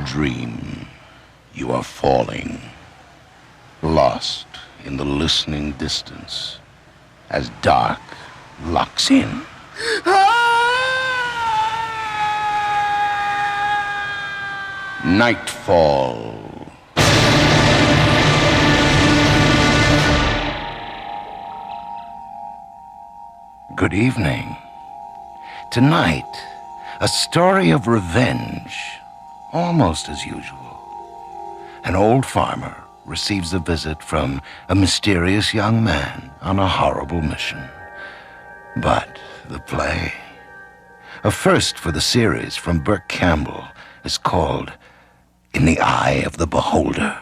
dream, you are falling, lost in the listening distance as dark locks in. Nightfall. Good evening. Tonight, a story of revenge, almost as usual. An old farmer receives a visit from a mysterious young man on a horrible mission. But the play, a first for the series from Burke Campbell, is called In the Eye of the Beholder.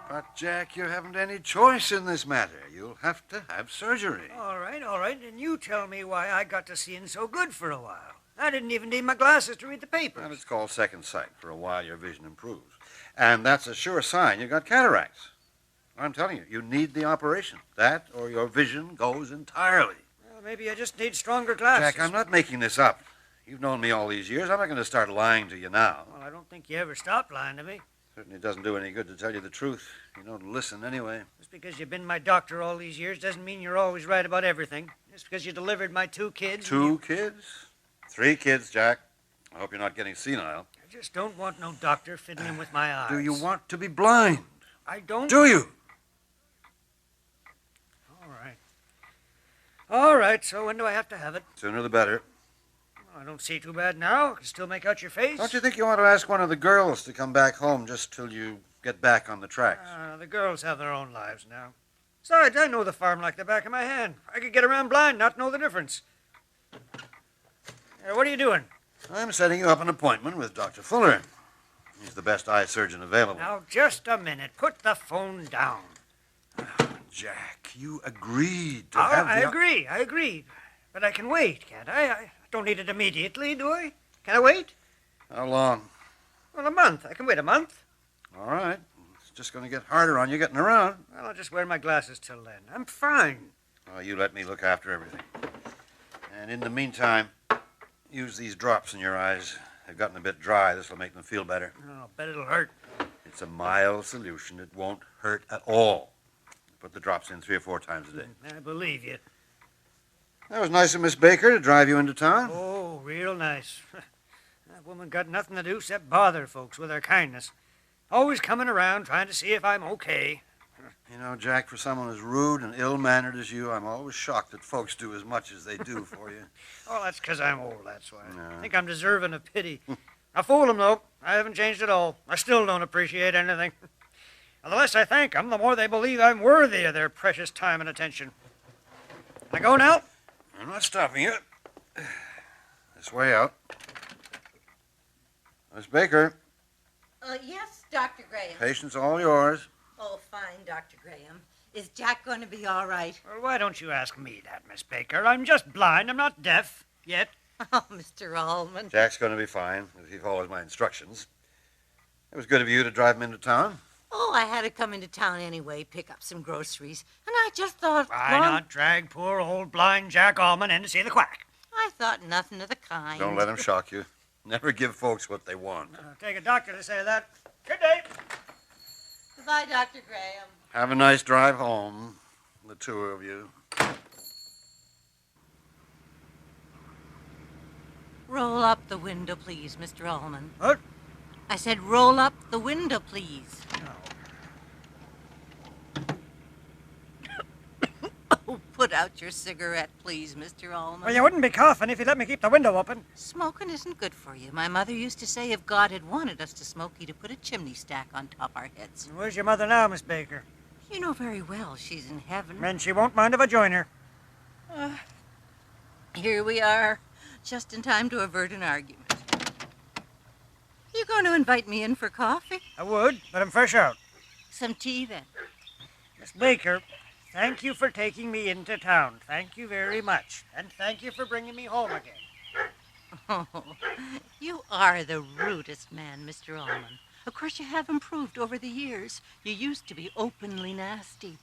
But, Jack, you haven't any choice in this matter. You'll have to have surgery. All right. And you tell me why I got to seeing so good for a while. I didn't even need my glasses to read the papers. And it's called second sight. For a while, your vision improves. And that's a sure sign you got cataracts. I'm telling you, you need the operation. That or your vision goes entirely. Well, maybe I just need stronger glasses. Jack, I'm not making this up. You've known me all these years. I'm not going to start lying to you now. Well, I don't think you ever stopped lying to me. Certainly doesn't do any good to tell you the truth. You don't listen anyway. Just because you've been my doctor all these years doesn't mean you're always right about everything. Just because you delivered my 2 kids. 2 kids? 3 kids, Jack. I hope you're not getting senile. I just don't want no doctor fiddling with my eyes. Do you want to be blind? I don't. Do you? All right, so when do I have to have it? Sooner the better. Well, I don't see too bad now. I can still make out your face. Don't you think you ought to ask one of the girls to come back home just till you get back on the tracks? The girls have their own lives now. Besides, I know the farm like the back of my hand. I could get around blind, not know the difference. What are you doing? I'm setting you up an appointment with Dr. Fuller. He's the best eye surgeon available. Now, just a minute. Put the phone down. Jack, you agreed to have I agree. But I can wait, can't I? I don't need it immediately, do I? Can I wait? How long? Well, a month. I can wait a month. All right. It's just going to get harder on you getting around. Well, I'll just wear my glasses till then. I'm fine. Oh, you let me look after everything. And in the meantime, use these drops in your eyes. They've gotten a bit dry. This will make them feel better. Oh, I bet it'll hurt. It's a mild solution. It won't hurt at all. Put the drops in 3 or 4 times a day. I believe you. That was nice of Miss Baker to drive you into town. Oh, real nice. That woman got nothing to do except bother folks with her kindness. Always coming around trying to see if I'm okay. You know, Jack, for someone as rude and ill-mannered as you, I'm always shocked that folks do as much as they do for you. Oh, that's because I'm old, that's why. No. I think I'm deserving of pity. I fooled them, though. I haven't changed at all. I still don't appreciate anything. And the less I thank them, the more they believe I'm worthy of their precious time and attention. Can I go now? I'm not stopping you. This way out. Miss Baker, Yes, Dr. Graham. patient's all yours. Oh, fine, Dr. Graham. Is Jack going to be all right? Well, why don't you ask me that, Miss Baker? I'm just blind. I'm not deaf yet. Oh, Mr. Allman. Jack's going to be fine if he follows my instructions. It was good of you to drive him into town. Oh, I had to come into town anyway, pick up some groceries. And I just thought... Why not drag poor old blind Jack Allman in to see the quack? I thought nothing of the kind. Don't let him shock you. Never give folks what they want. Take a doctor to say that. Good day. Goodbye, Dr. Graham. Have a nice drive home, the 2 of you. Roll up the window, please, Mr. Allman. What? I said roll up the window, please. Oh, put out your cigarette, please, Mr. Allman. Well, you wouldn't be coughing if you let me keep the window open. Smoking isn't good for you. My mother used to say if God had wanted us to smoke, he'd have put a chimney stack on top our heads. Where's your mother now, Miss Baker? You know very well she's in heaven. And she won't mind if I join her. Here we are, just in time to avert an argument. You going to invite me in for coffee? I would, but I'm fresh out. Some tea, then. Miss Baker, thank you for taking me into town. Thank you very much. And thank you for bringing me home again. Oh, you are the rudest man, Mr. Allman. Of course, you have improved over the years. You used to be openly nasty.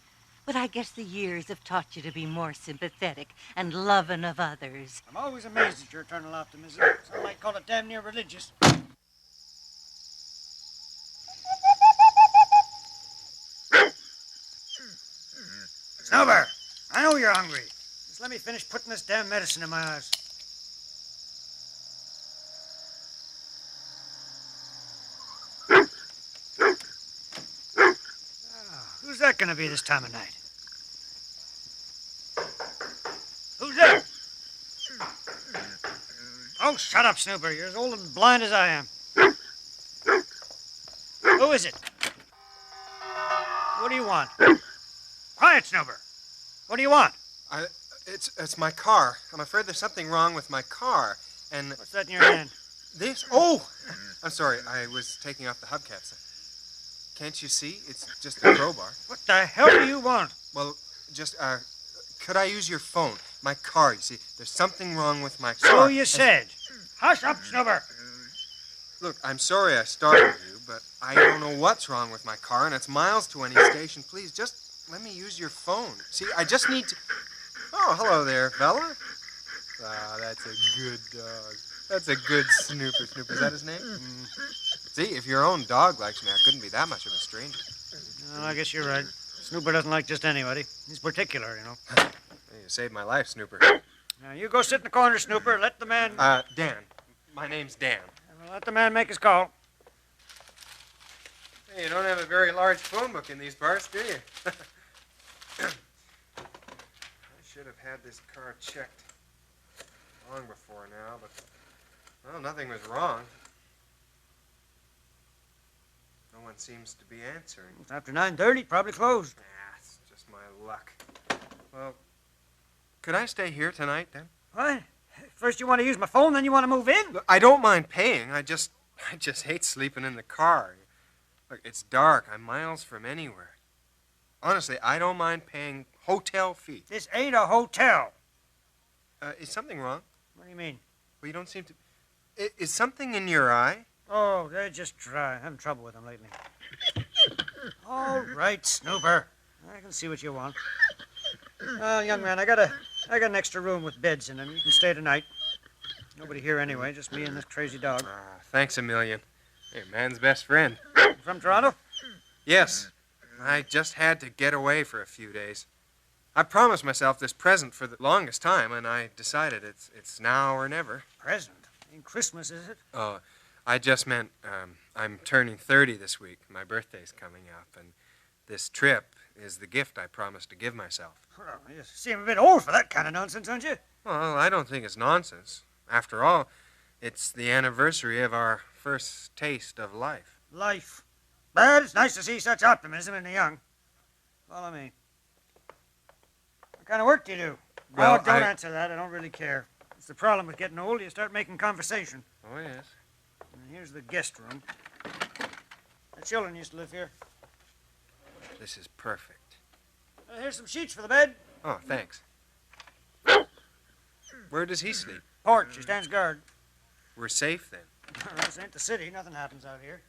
But I guess the years have taught you to be more sympathetic and loving of others. I'm always amazed at your eternal optimism. Some might call it damn near religious. Snowbird, I know you're hungry. Just let me finish putting this damn medicine in my eyes. Who's that going to be this time of night? Who's there? Oh, shut up, Snooper. You're as old and blind as I am. Who is it? What do you want? Quiet, Snooper. What do you want? It's my car. I'm afraid there's something wrong with my car. And What's that in your hand? this... Oh! I'm sorry. I was taking off the hubcaps. Can't you see? It's just a crowbar. What the hell do you want? Well, just, could I use your phone? My car, you see. There's something wrong with my car. So you said. Hush up, Snooper. Look, I'm sorry I startled you, but I don't know what's wrong with my car, and it's miles to any station. Please, just let me use your phone. See, I just need to... Oh, hello there, fella. Ah, that's a good dog. That's a good Snooper. Snooper, is that his name? See, if your own dog likes me, I couldn't be that much of a stranger. Well, I guess you're right. Snooper doesn't like just anybody. He's particular, you know. You saved my life, Snooper. Now, you go sit in the corner, Snooper. Let the man... Dan. My name's Dan. Let the man make his call. Hey, you don't have a very large phone book in these parts, do you? I should have had this car checked long before now, but, well, nothing was wrong. No one seems to be answering. It's after 9:30, probably closed. It's just my luck. Well, could I stay here tonight, then? What? First you want to use my phone, then you want to move in? Look, I don't mind paying. I just hate sleeping in the car. Look, it's dark. I'm miles from anywhere. Honestly, I don't mind paying hotel fee. This ain't a hotel. Is something wrong? What do you mean? Well, you don't seem to... Is something in your eye? Oh, they're just dry. I'm having trouble with them lately. All right, Snooper. I can see what you want. Young man, I got an extra room with beds in them. You can stay tonight. Nobody here anyway, just me and this crazy dog. Thanks a million. You're man's best friend. You from Toronto? Yes. I just had to get away for a few days. I promised myself this present for the longest time, and I decided it's now or never. Present? Ain't Christmas, is it? Oh, I just meant I'm turning 30 this week. My birthday's coming up, and this trip is the gift I promised to give myself. Well, you seem a bit old for that kind of nonsense, don't you? Well, I don't think it's nonsense. After all, it's the anniversary of our first taste of life. Life. But it's nice to see such optimism in the young. Follow me. What kind of work do you do? Well, don't answer that. I don't really care. It's the problem with getting old. You start making conversation. Oh, yes. And here's the guest room. The children used to live here. This is perfect. Here's some sheets for the bed. Oh, thanks. Where does he sleep? Porch. He stands guard. We're safe, then. Well, this ain't the city. Nothing happens out here.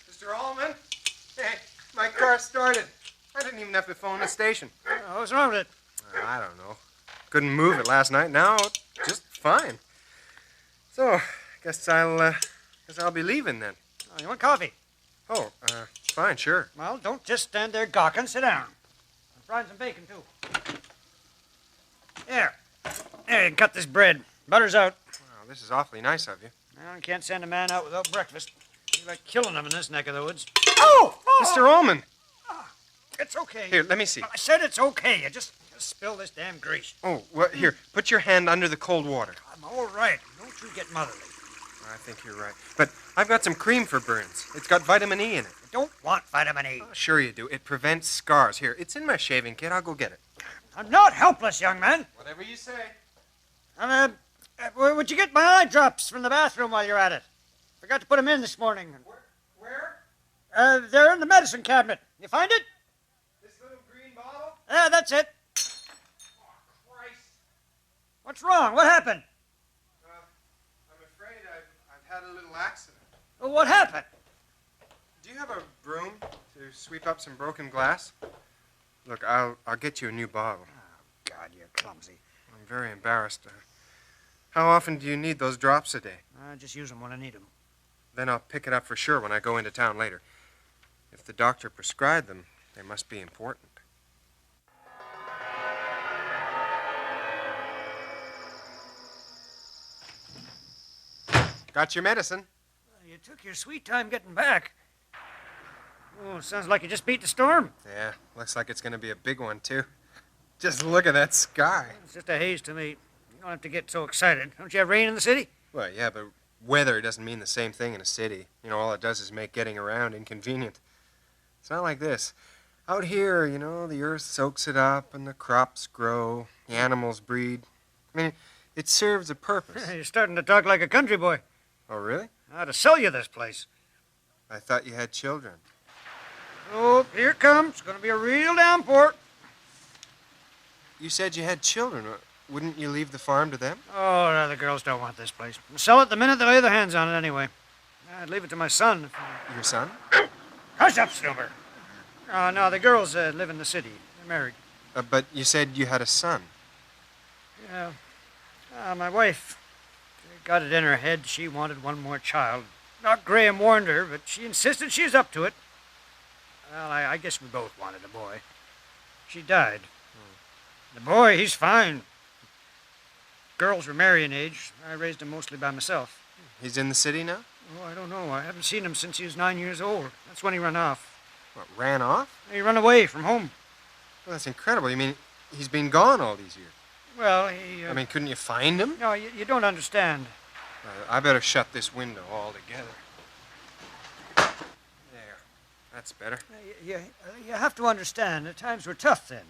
Mr. Allman? Hey, my car started. I didn't even have to phone the station. What's wrong with it? I don't know. Couldn't move it last night. Now, just fine. So, guess I'll be leaving then. Oh, you want coffee? Oh, fine, sure. Well, don't just stand there gawking. Sit down. I'm frying some bacon, too. There, you can cut this bread. Butter's out. Wow, this is awfully nice of you. Well, you can't send a man out without breakfast. Be like killing him in this neck of the woods. Oh! Mr. Allman! It's okay. Here, let me see. I said it's okay. You just spill this damn grease. Oh, well, here, put your hand under the cold water. I'm all right. Don't you get motherly. I think you're right. But I've got some cream for burns. It's got vitamin E in it. I don't want vitamin E. Oh, sure you do. It prevents scars. Here, it's in my shaving kit. I'll go get it. I'm not helpless, young man. Whatever you say. Would you get my eye drops from the bathroom while you're at it? Forgot to put them in this morning. Where? They're in the medicine cabinet. You find it? This little green That's it. What's wrong? What happened? I'm afraid I've had a little accident. Well, what happened? Do you have a broom to sweep up some broken glass? Look, I'll get you a new bottle. Oh, God, you're clumsy. I'm very embarrassed. How often do you need those drops a day? I just use them when I need them. Then I'll pick it up for sure when I go into town later. If the doctor prescribed them, they must be important. Got your medicine? You took your sweet time getting back. Oh, sounds like you just beat the storm. Yeah, looks like it's going to be a big one, too. Just look at that sky. It's just a haze to me. You don't have to get so excited. Don't you have rain in the city? Well, yeah, but weather doesn't mean the same thing in a city. You know, all it does is make getting around inconvenient. It's not like this. Out here, you know, the earth soaks it up and the crops grow, the animals breed. I mean, it serves a purpose. You're starting to talk like a country boy. Oh, really? I ought to sell you this place. I thought you had children. Oh, here it comes. It's going to be a real downpour. You said you had children. Wouldn't you leave the farm to them? Oh, no, the girls don't want this place. I'll sell it the minute they lay their hands on it anyway. I'd leave it to my son. Your son? Hush up, Snooper. No, the girls live in the city. They're married. But you said you had a son. Yeah. My wife got it in her head she wanted one more child. Doc Graham warned her, but she insisted she's up to it. Well, I guess we both wanted a boy. She died. The boy, he's fine. Girls were marrying age. I raised him mostly by myself. He's in the city now? Oh, I don't know. I haven't seen him since he was 9 years old. That's when he ran off. What, ran off? He ran away from home. Well, that's incredible. You mean he's been gone all these years? Well, I mean, couldn't you find him? No, you don't understand. I better shut this window altogether. There. That's better. You have to understand, the times were tough then.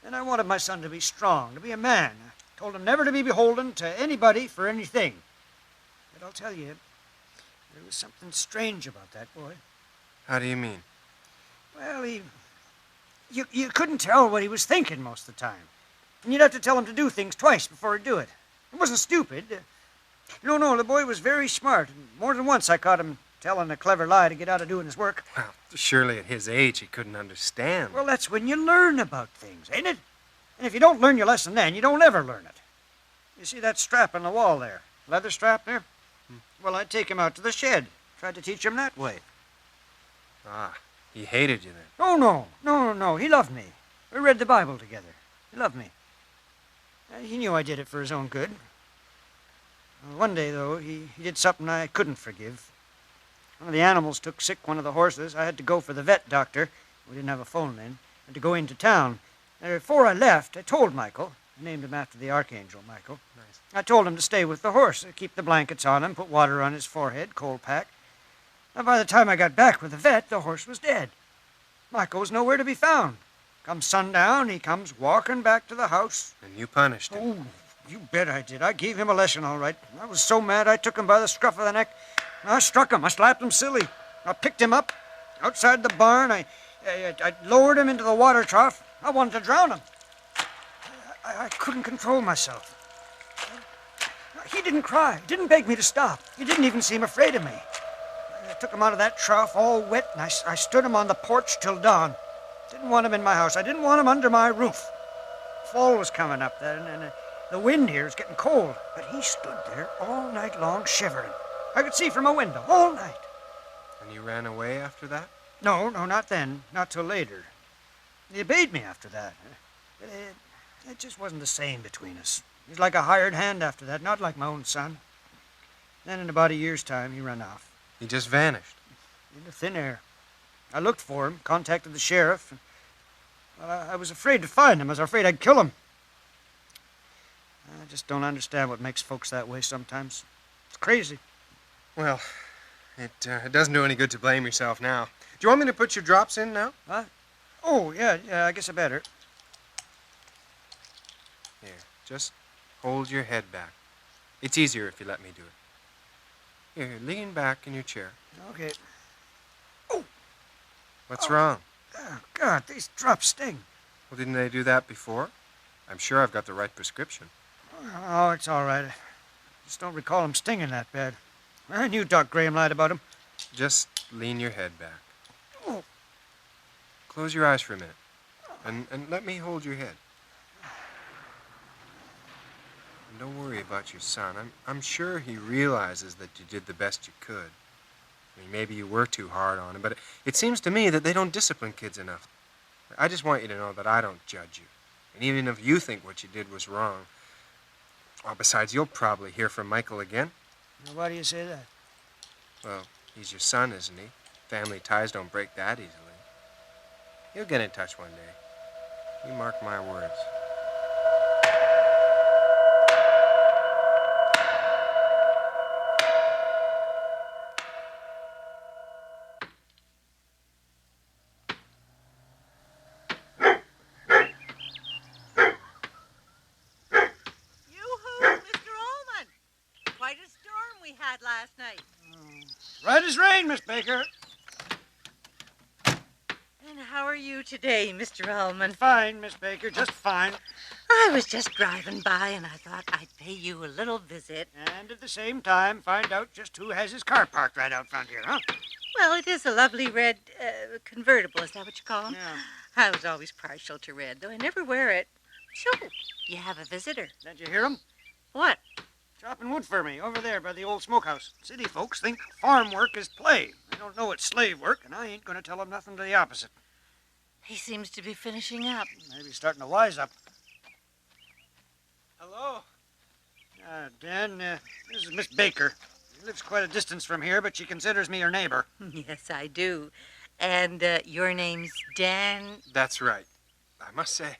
And I wanted my son to be strong, to be a man. I told him never to be beholden to anybody for anything. But I'll tell you, there was something strange about that boy. How do you mean? Well, you couldn't tell what he was thinking most of the time. And you'd have to tell him to do things twice before he'd do it. It wasn't stupid. No, the boy was very smart. More than once I caught him telling a clever lie to get out of doing his work. Well, surely at his age he couldn't understand. Well, that's when you learn about things, ain't it? And if you don't learn your lesson then, you don't ever learn it. You see that strap on the wall there? Leather strap there? Well, I'd take him out to the shed. Tried to teach him that way. Ah, he hated you then. Oh, no. He loved me. We read the Bible together. He loved me. He knew I did it for his own good. One day, though, he did something I couldn't forgive. One of the animals took sick one of the horses. I had to go for the vet doctor. We didn't have a phone then. And to go into town. Before I left, I told Michael. I named him after the Archangel, Michael. Nice. I told him to stay with the horse, keep the blankets on him, put water on his forehead, cold pack. And by the time I got back with the vet, the horse was dead. Michael was nowhere to be found. Come sundown, he comes walking back to the house. And you punished him. Oh, you bet I did. I gave him a lesson, all right. I was so mad I took him by the scruff of the neck. I struck him. I slapped him silly. I picked him up outside the barn. I lowered him into the water trough. I wanted to drown him. I couldn't control myself. He didn't cry. He didn't beg me to stop. He didn't even seem afraid of me. I took him out of that trough all wet, and I stood him on the porch till dawn. Didn't want him in my house. I didn't want him under my roof. Fall was coming up then, and the wind here is getting cold. But he stood there all night long shivering. I could see from a window all night. And you ran away after that? No, not then. Not till later. He obeyed me after that. It just wasn't the same between us. He was like a hired hand after that, not like my own son. Then in about a year's time, he ran off. He just vanished. Into thin air. I looked for him, contacted the sheriff. I was afraid to find him. I was afraid I'd kill him. I just don't understand what makes folks that way sometimes. It's crazy. Well, it doesn't do any good to blame yourself now. Do you want me to put your drops in now? What? Oh, yeah, I guess I better. Here, just hold your head back. It's easier if you let me do it. Here, lean back in your chair. Okay. What's wrong? Oh, God, these drops sting. Well, didn't they do that before? I'm sure I've got the right prescription. Oh, it's all right. I just don't recall him stinging that bad. I knew Doc Graham lied about him. Just lean your head back. Oh. Close your eyes for a minute. And let me hold your head. And don't worry about your son. I'm sure he realizes that you did the best you could. I mean, maybe you were too hard on him, but it seems to me that they don't discipline kids enough. I just want you to know that I don't judge you. And even if you think what you did was wrong, well, besides, you'll probably hear from Michael again. Now, why do you say that? Well, he's your son, isn't he? Family ties don't break that easily. He'll get in touch one day. You mark my words. Yoo-hoo, Mr. Allman. Quite a storm we had last night. Right as rain, Miss Baker. And how are you today, Mr. Allman? Fine, Miss Baker, just fine. I was just driving by and I thought I'd pay you a little visit. And at the same time, find out just who has his car parked right out front here, huh? Well, it is a lovely red convertible. Is that what you call them? Yeah. I was always partial to red, though I never wear it. So, you have a visitor. Did you hear him? What? Chopping wood for me, over there by the old smokehouse. City folks think farm work is play. They don't know it's slave work, and I ain't going to tell them nothing to the opposite. He seems to be finishing up. Maybe starting to wise up. Hello? Dan, this is Miss Baker. She lives quite a distance from here, but she considers me her neighbor. Yes, I do. And your name's Dan? That's right. I must say,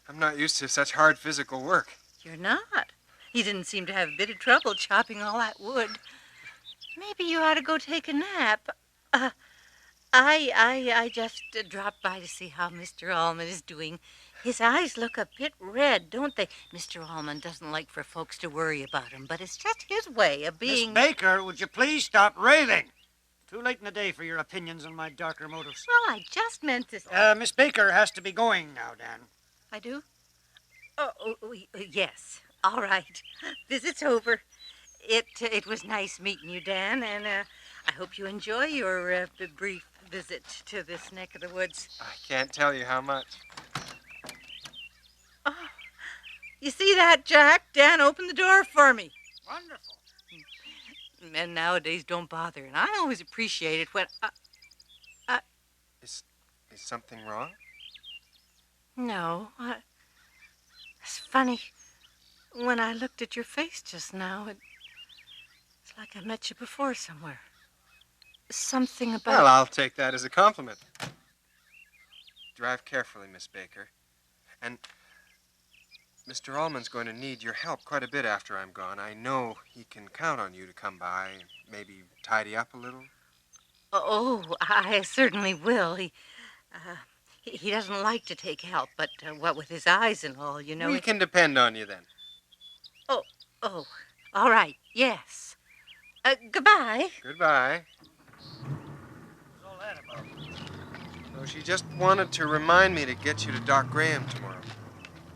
I'm not used to such hard physical work. You're not. You didn't seem to have a bit of trouble chopping all that wood. Maybe you ought to go take a nap. I just dropped by to see how Mr. Allman is doing. His eyes look a bit red, don't they? Mr. Allman doesn't like for folks to worry about him, but it's just his way of being... Miss Baker, would you please stop railing? Too late in the day for your opinions on my darker motives. Well, I just meant to... Miss Baker has to be going now, Dan. I do? Yes. All right. Visit's over. It was nice meeting you, Dan, and I hope you enjoy your brief visit to this neck of the woods. I can't tell you how much. Oh, you see that, Jack? Dan opened the door for me. Wonderful. Men nowadays don't bother, and I always appreciate it when... Is something wrong? No. It's funny. When I looked at your face just now, it's like I met you before somewhere. Something about... Well, I'll take that as a compliment. Drive carefully, Miss Baker. And Mr. Allman's going to need your help quite a bit after I'm gone. I know he can count on you to come by and maybe tidy up a little. Oh, I certainly will. He doesn't like to take help, but what with his eyes and all, you know... We can depend on you then. Oh, all right, yes. Goodbye. Goodbye. What's all that about? So she just wanted to remind me to get you to Doc Graham tomorrow.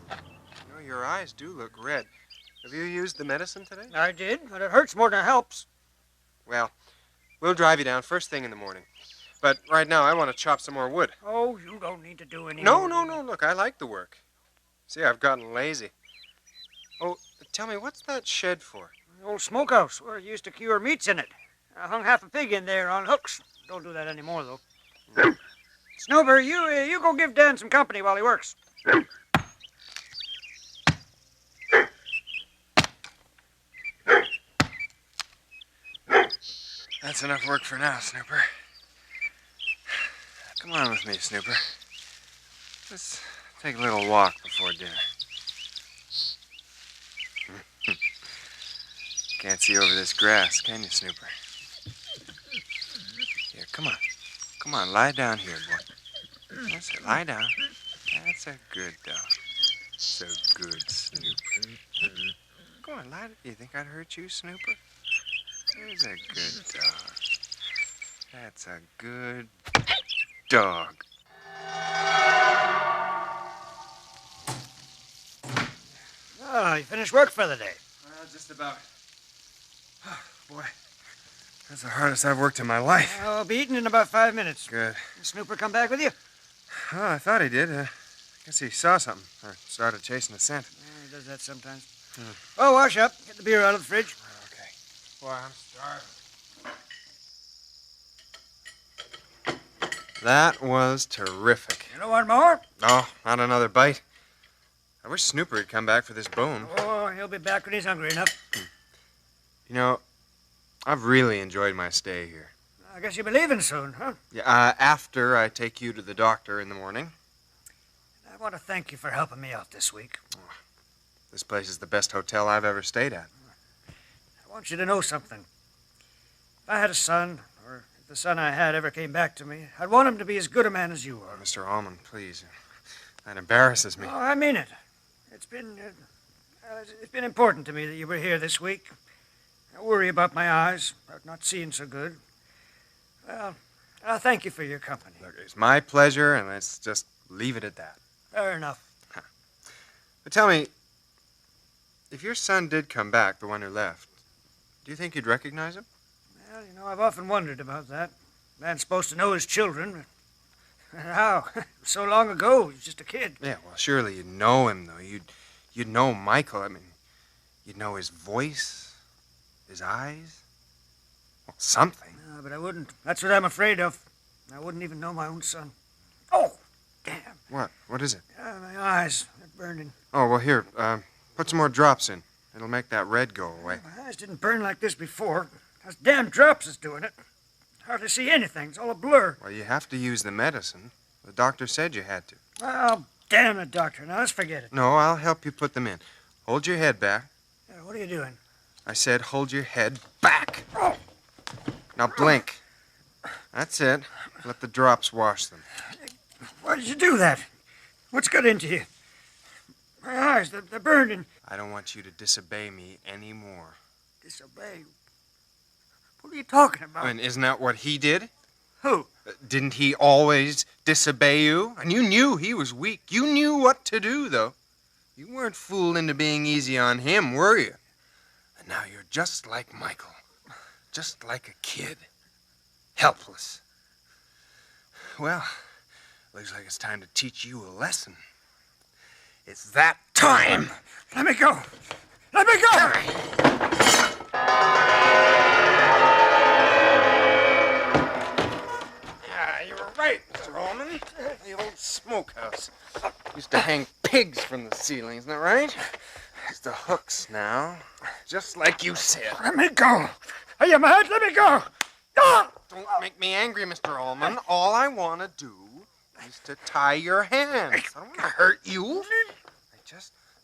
You know, your eyes do look red. Have you used the medicine today? I did, but it hurts more than it helps. Well, we'll drive you down first thing in the morning. But right now, I want to chop some more wood. Oh, you don't need to do any No. more. Look, I like the work. See, I've gotten lazy. Oh, tell me, what's that shed for? The old smokehouse where you used to cure meats in it. I hung half a pig in there on hooks. Don't do that anymore, though. Snooper, you go give Dan some company while he works. That's enough work for now, Snooper. Come on with me, Snooper. Let's take a little walk before dinner. Can't see over this grass, can you, Snooper? Here, come on. Come on, lie down here, boy. That's it, lie down. That's a good dog. So good, Snooper. Go on, lie down. You think I'd hurt you, Snooper? There's a good dog. That's a good dog. now? You finished work for the day? Just about. Boy, that's the hardest I've worked in my life. I'll be eating in about 5 minutes. Good. Did Snooper come back with you? Oh, I thought he did. Guess he saw something or started chasing the scent. He does that sometimes. Oh, wash up. Get the beer out of the fridge. Okay. Boy, I'm starving. That was terrific. You don't want more? Oh, not another bite. I wish Snooper had come back for this bone. Oh, he'll be back when he's hungry enough. You know, I've really enjoyed my stay here. I guess you'll be leaving soon, huh? Yeah, after I take you to the doctor in the morning. I want to thank you for helping me out this week. This place is the best hotel I've ever stayed at. I want you to know something. If I had a son, or if the son I had ever came back to me, I'd want him to be as good a man as you are. Mr. Allman, please. That embarrasses me. Oh, I mean it. It's been important to me that you were here this week. I worry about my eyes, about not seeing so good. Well, I'll thank you for your company. Look, it's my pleasure, and let's just leave it at that. Fair enough. But tell me, if your son did come back, the one who left, do you think you'd recognize him? Well, you know, I've often wondered about that. Man's supposed to know his children. How? So long ago, he was just a kid. Yeah, well, surely you'd know him, though. You'd know Michael. I mean, you'd know his voice, his eyes. Well, something. No, but I wouldn't. That's what I'm afraid of. I wouldn't even know my own son. Oh, damn. What? What is it? My eyes. They're burning. Oh, well, here, put some more drops in. It'll make that red go away. My eyes didn't burn like this before. Those damn drops is doing it. Hardly see anything. It's all a blur. Well, you have to use the medicine. The doctor said you had to. Oh, damn it, doctor. Now, let's forget it. No, I'll help you put them in. Hold your head back. What are you doing? I said hold your head back. Oh. Now blink. That's it. Let the drops wash them. Why did you do that? What's got into you? My eyes, they're burning. I don't want you to disobey me anymore. Disobey? What are you talking about? I mean, isn't that what he did? Who? Didn't he always disobey you? And you knew he was weak. You knew what to do, though. You weren't fooled into being easy on him, were you? And now you're just like Michael. Just like a kid. Helpless. Well, looks like it's time to teach you a lesson. It's that time! Let me go! Let me go! You were right, Mr. Allman. The old smokehouse. Used to hang pigs from the ceiling, isn't that right? It's the hooks now. Just like you said. Let me go! Are you mad? Let me go! Ah! Don't make me angry, Mr. Allman. All I want to do is to tie your hands. I don't want to hurt you.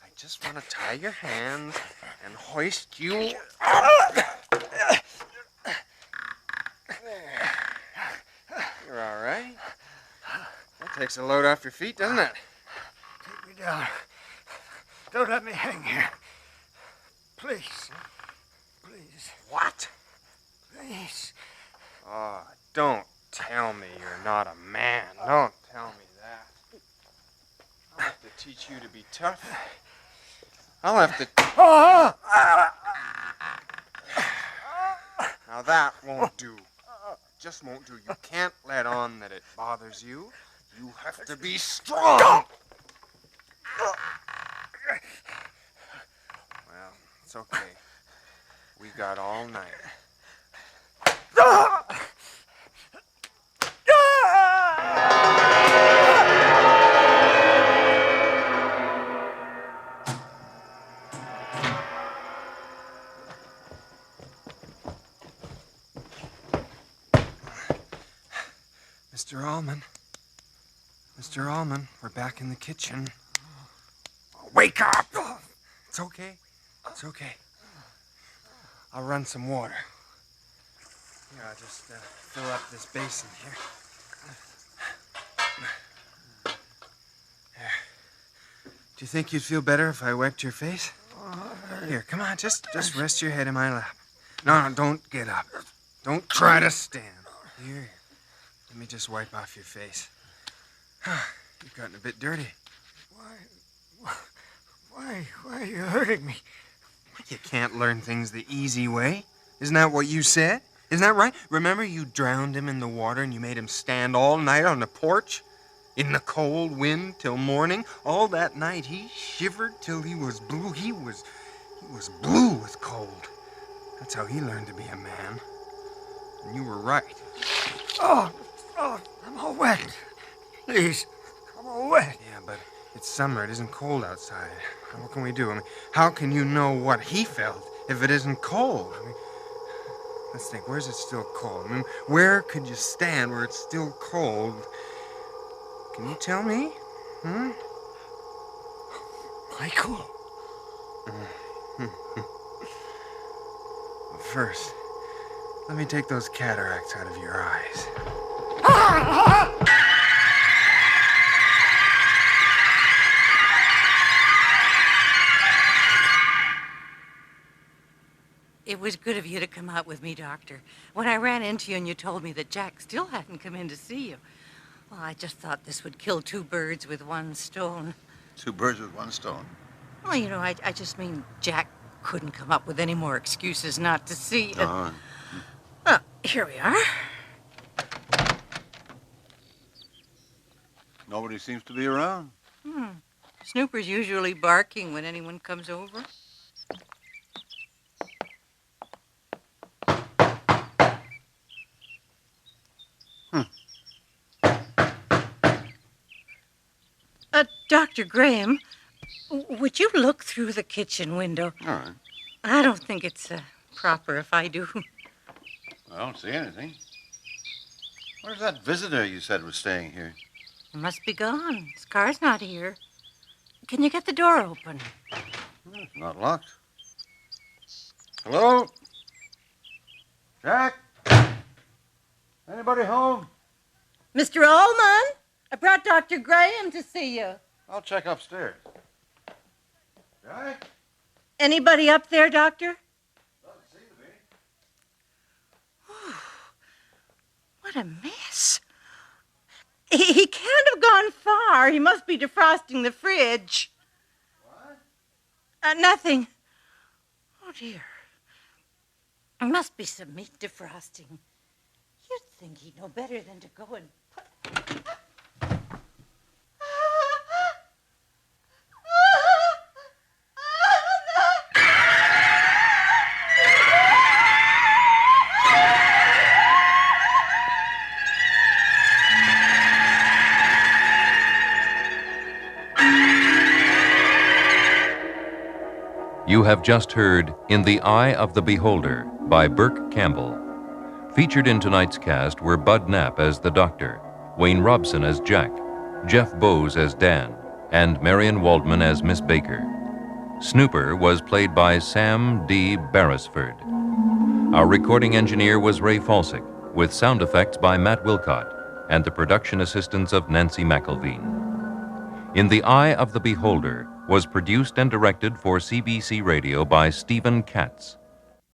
I just want to tie your hands and hoist you. There. You're all right. That takes a load off your feet, doesn't it? Take me down. Don't let me hang here. Please. Please. What? Please. Oh, don't tell me you're not a man. Don't tell me that. I'll have to teach you to be tough. I'll have to... Oh! Now that won't do. Just won't do. You can't let on that it bothers you. You have to be strong. Well, it's okay. We got all night. Mr. Allman. Mr. Allman, we're back in the kitchen. Wake up! It's okay. It's okay. I'll run some water. Here, I'll just fill up this basin here. There. Do you think you'd feel better if I wiped your face? Here, come on, just rest your head in my lap. No, don't get up. Don't try to stand. Here. Let me just wipe off your face. You've gotten a bit dirty. Why are you hurting kidding me. You can't learn things the easy way. Isn't that what you said? Isn't that right? Remember you drowned him in the water and you made him stand all night on the porch? In the cold wind till morning? All that night he shivered till he was blue. He was blue with cold. That's how he learned to be a man. And you were right. Oh, I'm all wet. Please, I'm all wet. Yeah, but it's summer. It isn't cold outside. What can we do? I mean, how can you know what he felt if it isn't cold? I mean, let's think. Where's it still cold? I mean, where could you stand where it's still cold? Can you tell me? Michael. First, let me take those cataracts out of your eyes. It was good of you to come out with me, Doctor. When I ran into you and you told me that Jack still hadn't come in to see you, well, I just thought this would kill two birds with one stone. Two birds with one stone. Well, you know, I just mean Jack couldn't come up with any more excuses not to see you. Oh. Well, here we are. Nobody seems to be around. Snooper's usually barking when anyone comes over. Dr. Graham, would you look through the kitchen window? All right. I don't think it's proper if I do. I don't see anything. Where's that visitor you said was staying here? He must be gone. His car's not here. Can you get the door open? It's not locked. Hello? Jack? Anybody home? Mr. Allman, I brought Dr. Graham to see you. I'll check upstairs. Jack? Anybody up there, Doctor? Doesn't seem to be. What a mess. He can't have gone far. He must be defrosting the fridge. What? Nothing. Oh, dear. There must be some meat defrosting. You'd think he'd know better than to go and put... You have just heard In the Eye of the Beholder by Burke Campbell. Featured in tonight's cast were Bud Knapp as the Doctor, Wayne Robson as Jack, Jeff Bowes as Dan, and Marion Waldman as Miss Baker. Snooper was played by Sam D. Beresford. Our recording engineer was Ray Falsick, with sound effects by Matt Wilcott and the production assistance of Nancy McElveen. In the Eye of the Beholder was produced and directed for CBC Radio by Stephen Katz.